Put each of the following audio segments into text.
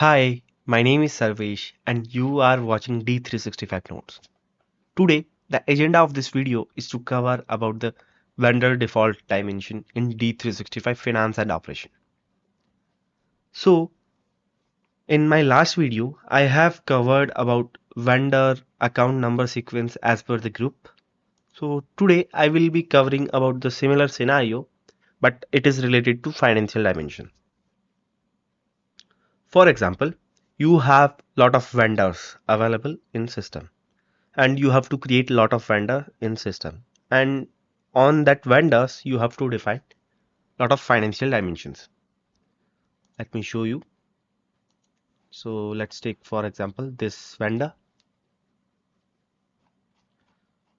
Hi, my name is Sarvesh and you are watching D365 Notes. Today, the agenda of this video is to cover about the vendor default dimension in D365 Finance and Operation. So, in my last video, I have covered about vendor account number sequence as per the group. So, today I will be covering about the similar scenario, but it is related to financial dimension. For example, you have lot of vendors available in system and you have to create a lot of vendor in system, and on that vendors you have to define lot of financial dimensions. Let me show you. So let's take for example this vendor.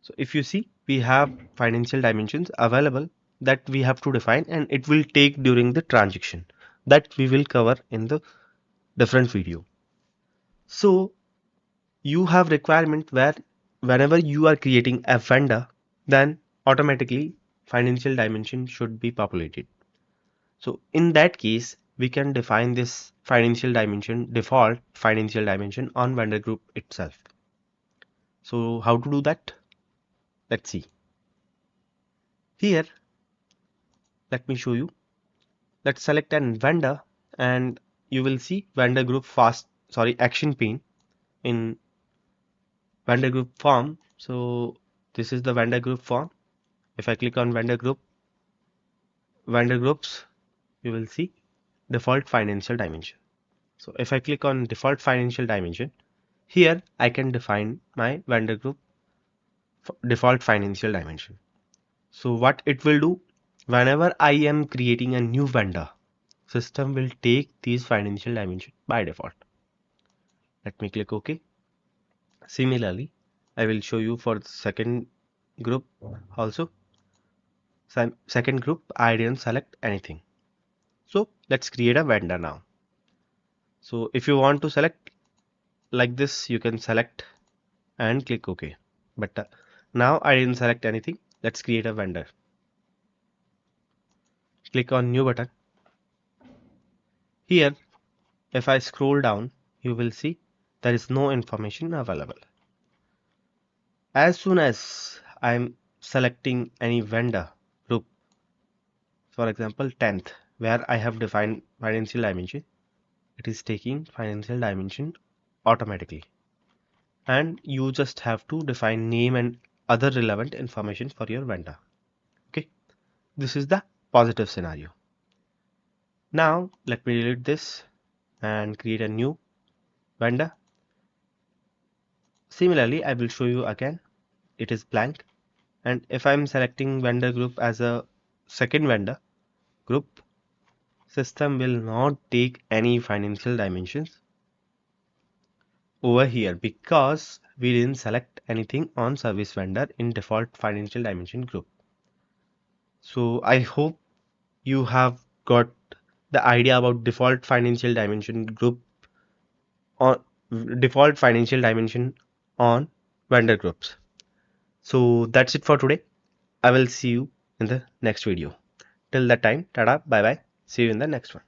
So if you see, we have financial dimensions available that we have to define, and it will take during the transaction that we will cover in the different video. So you have requirement where whenever you are creating a vendor, then automatically financial dimension should be populated. So in that case, we can define this financial dimension, default financial dimension on vendor group itself. So how to do that? Let's see. Here, let me show you. Let's select an vendor and you will see vendor group action pane in vendor group form. So this is the vendor group form. If I click on vendor groups, you will see default financial dimension. So if I click on default financial dimension, here I can define my vendor group default financial dimension. So what it will do, whenever I am creating a new vendor, system will take these financial dimension by default. Let me click OK. Similarly, I will show you for the second group also. Second group, I didn't select anything. So let's create a vendor now. So if you want to select like this, you can select and click OK. But now I didn't select anything. Let's create a vendor. Click on new button. Here, if I scroll down, you will see there is no information available. As soon as I'm selecting any vendor group, for example 10th, where I have defined financial dimension, it is taking financial dimension automatically. And you just have to define name and other relevant information for your vendor. Okay, this is the positive scenario. Now let me delete this and create a new vendor. Similarly, I will show you again. It is blank, and if I'm selecting vendor group as a second vendor group, system will not take any financial dimensions over here because we didn't select anything on service vendor in default financial dimension group. So I hope you have got the idea about default financial dimension group on default financial dimension on vendor groups. So that's it for today. I will see you in the next video. Till that time, tada, bye bye. See you in the next one.